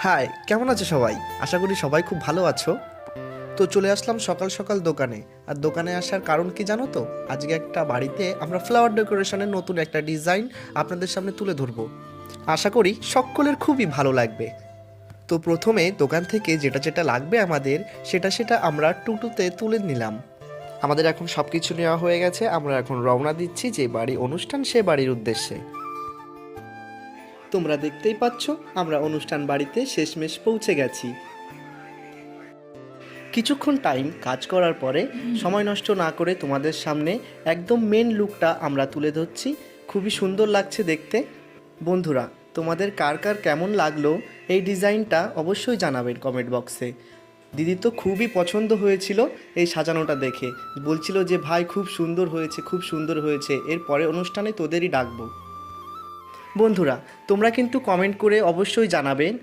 High, কেমন আছো সবাই? আশা করি সবাই খুব ভালো আছো। তো চলে আসলাম সকাল সকাল দোকানে। আর দোকানে আসার কারণ কি জানো তো? আজকে একটা বাড়িতে আমরা ফ্লাওয়ার ডেকোরেশনের নতুন একটা ডিজাইন আপনাদের সামনে তুলে ধরবো। আশা করি সকলের খুবই ভালো লাগবে। তো প্রথমে দোকান থেকে যেটা যেটা লাগবে আমাদের, সেটা আমরা টুটুতে তুলে নিলাম। আমাদের এখন সব কিছু নেওয়া হয়ে গেছে, আমরা এখন রওনা দিচ্ছি যে বাড়ি অনুষ্ঠান সে বাড়ির উদ্দেশ্যে। তোমরা দেখতেই পাচ্ছ আমরা অনুষ্ঠান বাড়িতে শেষমেশ পৌঁছে গেছি। কিছুক্ষণ টাইম কাজ করার পরে সময় নষ্ট না করে তোমাদের সামনে একদম মেন লুকটা আমরা তুলে ধরছি। খুবই সুন্দর লাগছে দেখতে। বন্ধুরা, তোমাদের কার কার কেমন লাগলো এই ডিজাইনটা অবশ্যই জানাবেন কমেন্ট বক্সে। দিদি তো খুবই পছন্দ হয়েছিল এই সাজানোটা দেখে, বলছিল যে ভাই খুব সুন্দর হয়েছে, খুব সুন্দর হয়েছে, এর পরে অনুষ্ঠানে তোদেরই ডাকবো। বন্ধুরা, তোমরা কিন্তু কমেন্ট করে অবশ্যই জানাবেন